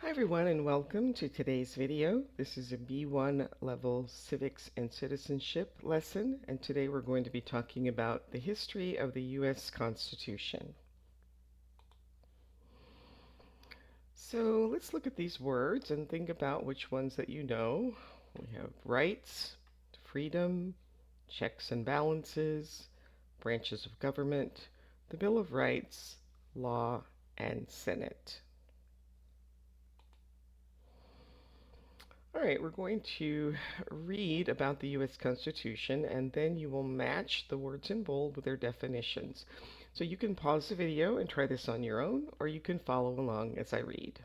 Hi everyone and welcome to today's video. This is a B1 level Civics and Citizenship lesson, and today we're going to be talking about the history of the U.S. Constitution. So let's look at these words and think about which ones that you know. We have rights, freedom, checks and balances, branches of government, the Bill of Rights, law, and Senate. All right, we're going to read about the U.S. Constitution, and then you will match the words in bold with their definitions. So you can pause the video and try this on your own, or you can follow along as I read.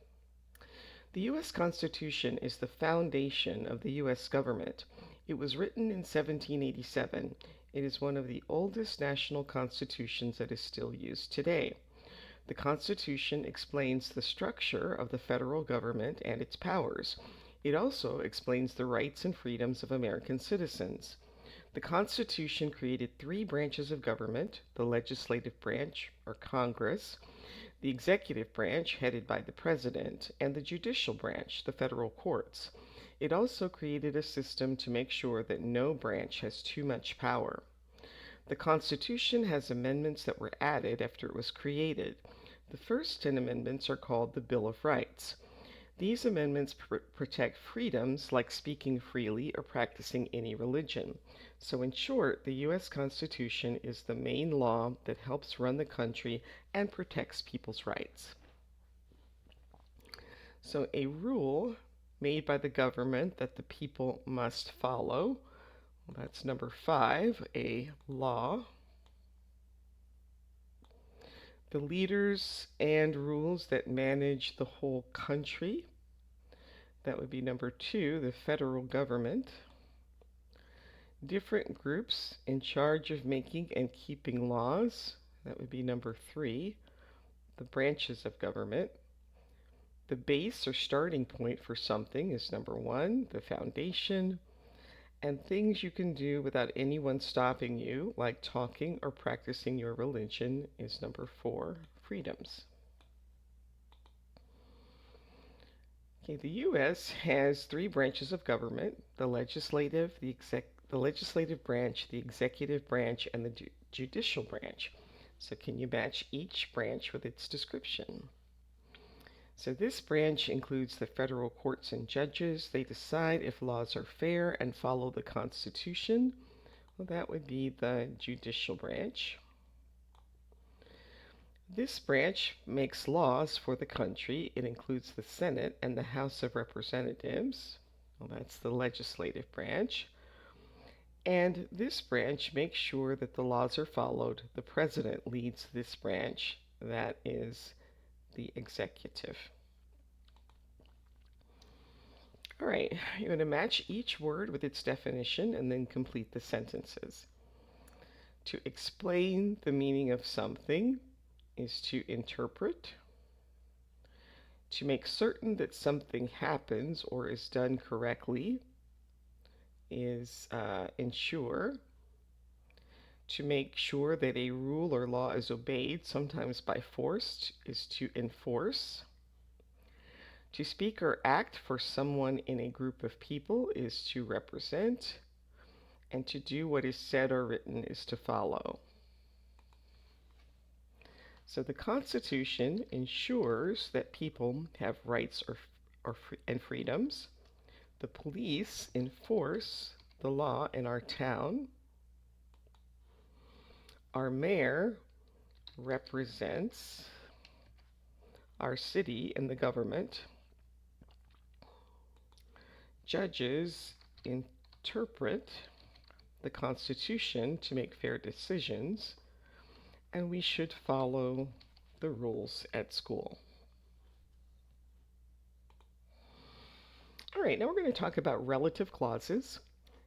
The U.S. Constitution is the foundation of the U.S. government. It was written in 1787. It is one of the oldest national constitutions that is still used today. The Constitution explains the structure of the federal government and its powers. It also explains the rights and freedoms of American citizens. The Constitution created three branches of government: the legislative branch, or Congress, the executive branch, headed by the President, and the judicial branch, the federal courts. It also created a system to make sure that no branch has too much power. The Constitution has amendments that were added after it was created. The first 10 amendments are called the Bill of Rights. These amendments protect freedoms like speaking freely or practicing any religion. So in short, the U.S. Constitution is the main law that helps run the country and protects people's rights. So a rule made by the government that the people must follow. Well, that's number 5, a law. The leaders and rules that manage the whole country. That would be number 2, the federal government. Different groups in charge of making and keeping laws. That would be number 3, the branches of government. The base or starting point for something is number 1, the foundation. And things you can do without anyone stopping you, like talking or practicing your religion, is number 4, freedoms. Okay, the U.S. has three branches of government: the legislative, the legislative branch, the executive branch, and the judicial branch. So can you match each branch with its description? So this branch includes the federal courts and judges. They decide if laws are fair and follow the Constitution. Well, that would be the judicial branch. This branch makes laws for the country. It includes the Senate and the House of Representatives. Well, that's the legislative branch. And this branch makes sure that the laws are followed. The president leads this branch. That is the executive. All right, you're going to match each word with its definition and then complete the sentences. To explain the meaning of something is to interpret. To make certain that something happens or is done correctly is ensure. To make sure that a rule or law is obeyed, sometimes by force, is to enforce. To speak or act for someone in a group of people is to represent. And to do what is said or written is to follow. So the Constitution ensures that people have rights and freedoms. The police enforce the law in our town. Our mayor represents our city in the government. Judges interpret the Constitution to make fair decisions. And we should follow the rules at school. All right, now we're going to talk about relative clauses.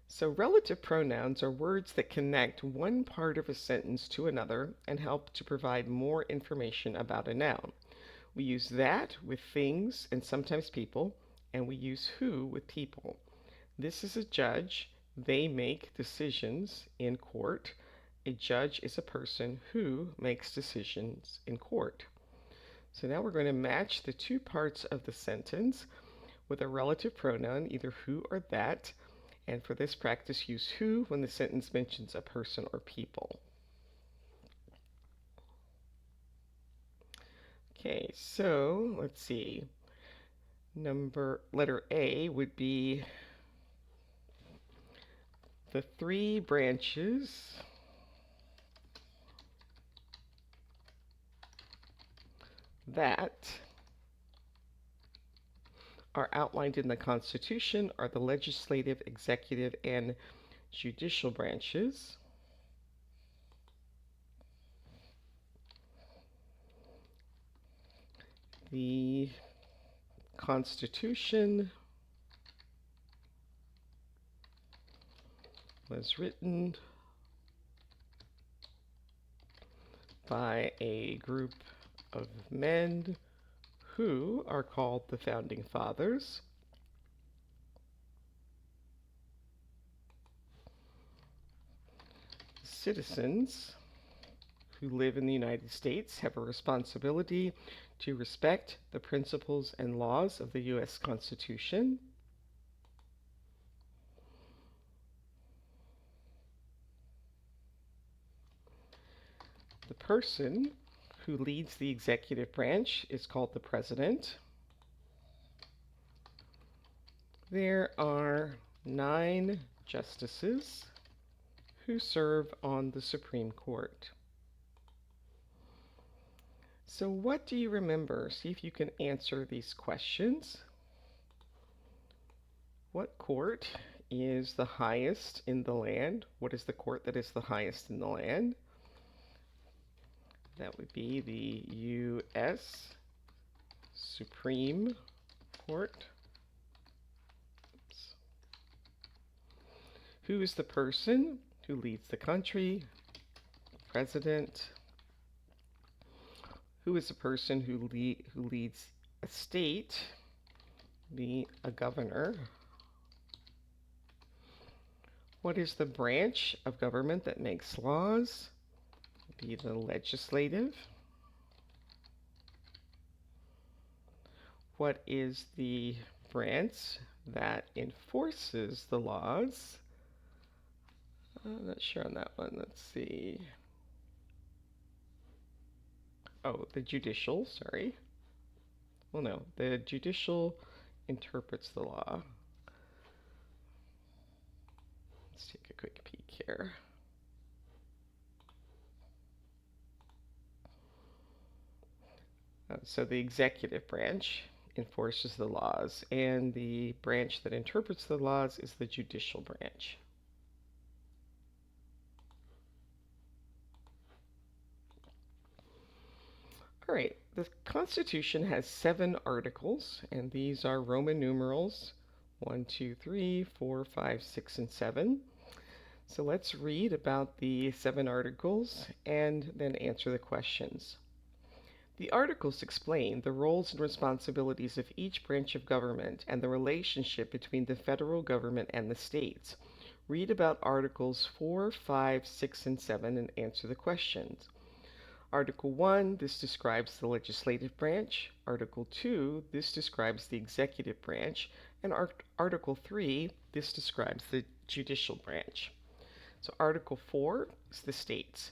So relative pronouns are words that connect one part of a sentence to another and help to provide more information about a noun. We use that with things and sometimes people, and we use who with people. This is a judge. They make decisions in court. A judge is a person who makes decisions in court. So now we're going to match the two parts of the sentence with a relative pronoun, either who or that. And for this practice, use who when the sentence mentions a person or people. Okay, so let's see. Letter A would be the three branches that are outlined in the Constitution are the legislative, executive, and judicial branches. The Constitution was written by a group of men who are called the Founding Fathers. Citizens who live in the United States have a responsibility to respect the principles and laws of the U.S. Constitution. The person who leads the executive branch is called the president. There are 9 justices who serve on the Supreme Court. So what do you remember? See if you can answer these questions. What court is the highest in the land? What is the court that is the highest in the land? That would be the U.S. Supreme Court. Oops. Who is the person who leads the country? President. Who is the person who leads a state? Be a governor. What is the branch of government that makes laws? Be the legislative. What is the branch that enforces the laws? I'm not sure on that one. Let's see. Oh, the judicial, sorry. Well, no, the judicial interprets the law. Let's take a quick peek here. So the executive branch enforces the laws, and the branch that interprets the laws is the judicial branch. All right, the Constitution has 7 articles, and these are Roman numerals 1, 2, 3, 4, 5, 6, and 7. So let's read about the 7 articles and then answer the questions. The articles explain the roles and responsibilities of each branch of government and the relationship between the federal government and the states. Read about Articles 4, 5, 6, and 7 and answer the questions. Article 1, this describes the legislative branch. Article 2, this describes the executive branch. And Article 3, this describes the judicial branch. So Article 4 is the states.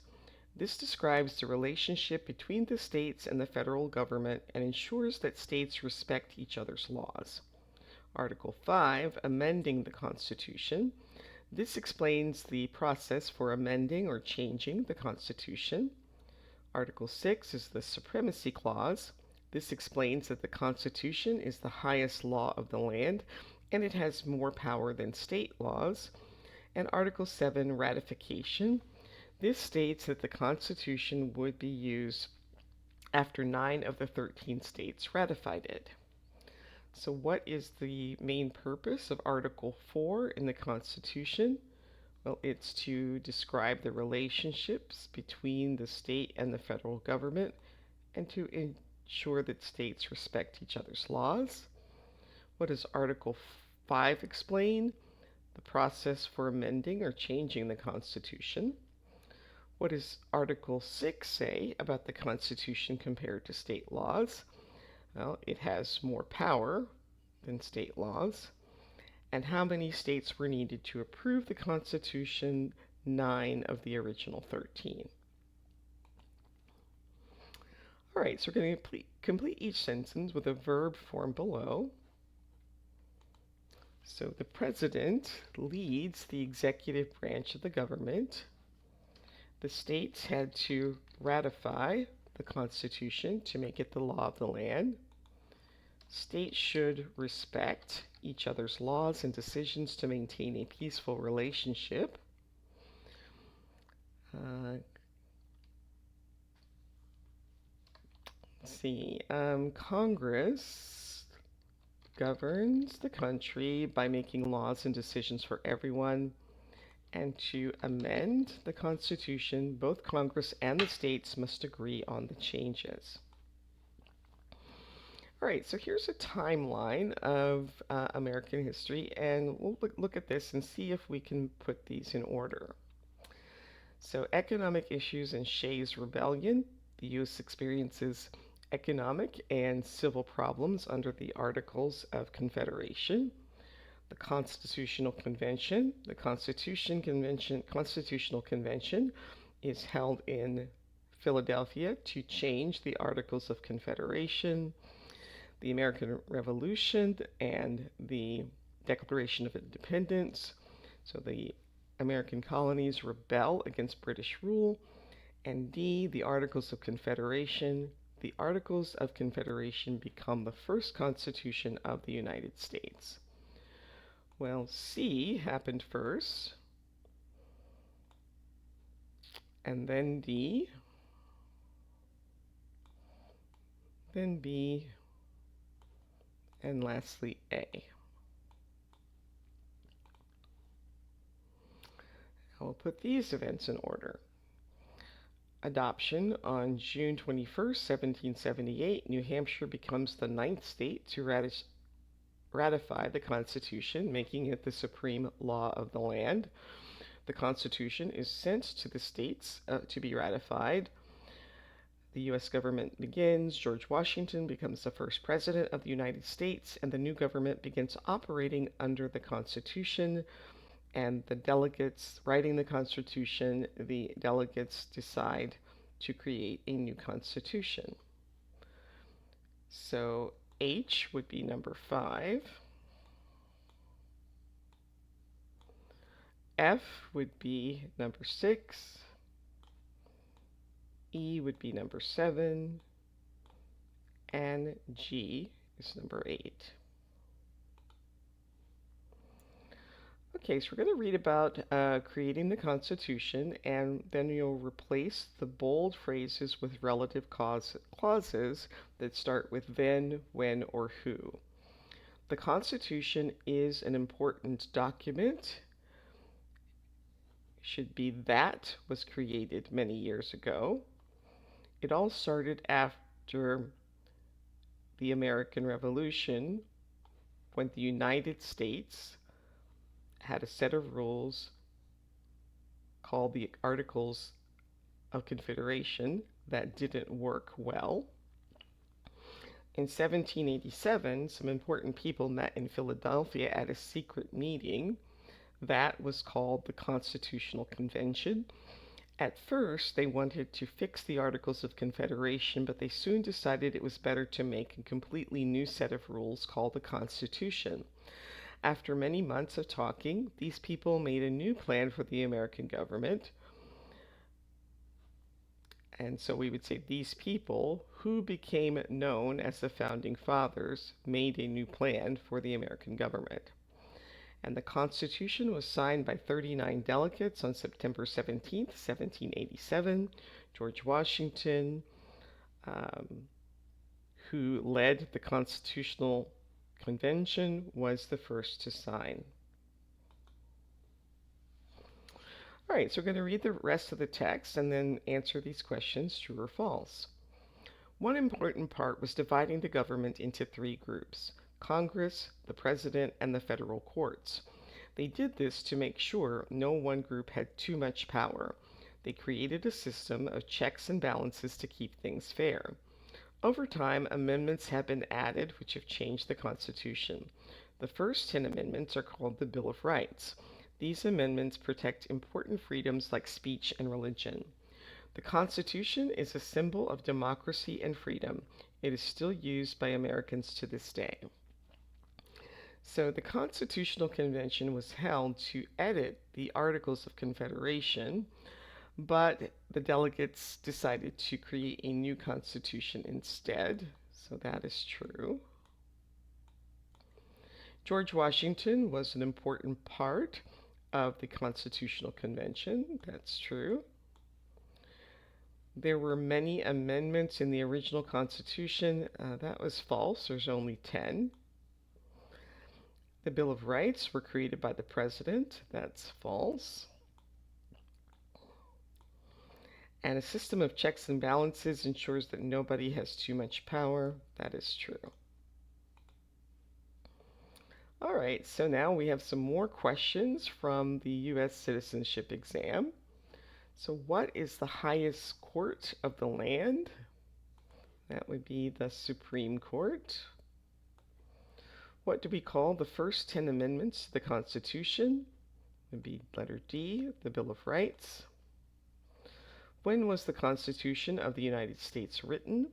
This describes the relationship between the states and the federal government and ensures that states respect each other's laws. Article 5, amending the Constitution. This explains the process for amending or changing the Constitution. Article 6 is the Supremacy Clause. This explains that the Constitution is the highest law of the land and it has more power than state laws. And Article 7, ratification. This states that the Constitution would be used after 9 of the 13 states ratified it. So what is the main purpose of Article 4 in the Constitution? Well, it's to describe the relationships between the state and the federal government and to ensure that states respect each other's laws. What does Article 5 explain? The process for amending or changing the Constitution. What does Article 6 say about the Constitution compared to state laws? Well, it has more power than state laws. And how many states were needed to approve the Constitution? 9 of the original 13. All right, so we're going to complete each sentence with a verb form below. So the president leads the executive branch of the government. The states had to ratify the Constitution to make it the law of the land. States should respect each other's laws and decisions to maintain a peaceful relationship. Let's see. Congress governs the country by making laws and decisions for everyone. And to amend the Constitution, both Congress and the states must agree on the changes. All right, so here's a timeline of American history, and we'll look at this and see if we can put these in order. So, economic issues and Shays' Rebellion. The U.S. experiences economic and civil problems under the Articles of Confederation. The Constitutional Convention. The Constitutional Convention is held in Philadelphia to change the Articles of Confederation. The American Revolution and the Declaration of Independence. So the American colonies rebel against British rule. And D, the Articles of Confederation. The Articles of Confederation become the first Constitution of the United States. Well, C happened first, and then D, then B, and lastly A. I'll put these events in order. Adoption on June 21st, 1778, New Hampshire becomes the 9th state to ratify the Constitution, making it the supreme law of the land. The Constitution is sent to the states to be ratified. The U.S. government begins. George Washington becomes the first president of the United States, and the new government begins operating under the Constitution. And the delegates writing the Constitution, the delegates decide to create a new Constitution. So H would be number 5. F would be number 6. E would be number 7. And G is number 8. Okay, so we're going to read about creating the Constitution, and then you'll replace the bold phrases with relative clauses that start with then, when, or who. The Constitution is an important document. Should be that was created many years ago. It all started after the American Revolution, when the United States had a set of rules called the Articles of Confederation that didn't work well. In 1787, some important people met in Philadelphia at a secret meeting that was called the Constitutional Convention. At first, they wanted to fix the Articles of Confederation, but they soon decided it was better to make a completely new set of rules called the Constitution. After many months of talking, these people made a new plan for the American government. And so we would say these people, who became known as the Founding Fathers, made a new plan for the American government. And the Constitution was signed by 39 delegates on September 17th, 1787. George Washington, who led the Constitutional Convention, was the first to sign. All right, so we're going to read the rest of the text and then answer these questions, true or false. One important part was dividing the government into 3 groups: Congress, the President, and the federal courts. They did this to make sure no one group had too much power. They created a system of checks and balances to keep things fair. Over time, amendments have been added which have changed the Constitution. The first 10 amendments are called the Bill of Rights. These amendments protect important freedoms like speech and religion. The Constitution is a symbol of democracy and freedom. It is still used by Americans to this day. So, the Constitutional Convention was held to edit the Articles of Confederation, but the delegates decided to create a new constitution instead. So, that is true. George Washington was an important part of the Constitutional Convention. That's true. There were many amendments in the original Constitution. That was false. There's only 10. The Bill of Rights were created by the President. That's false. And a system of checks and balances ensures that nobody has too much power. That is true. All right, so now we have some more questions from the U.S. citizenship exam. So what is the highest court of the land? That would be the Supreme Court. What do we call the first 10 amendments to the Constitution? It would be letter D, the Bill of Rights. When was the Constitution of the United States written?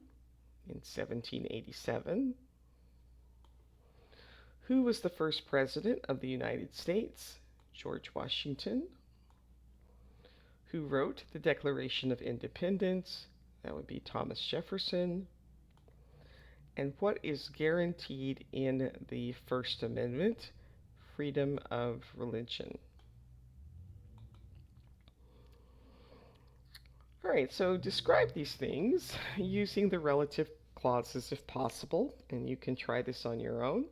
In 1787. Who was the first president of the United States? George Washington. Who wrote the Declaration of Independence? That would be Thomas Jefferson. And what is guaranteed in the First Amendment? Freedom of religion. All right, so describe these things using the relative clauses if possible, and you can try this on your own.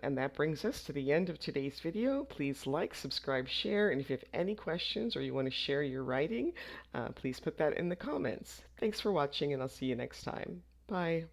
And that brings us to the end of today's video. Please like, subscribe, share, and if you have any questions or you want to share your writing, please put that in the comments. Thanks for watching, and I'll see you next time. Bye.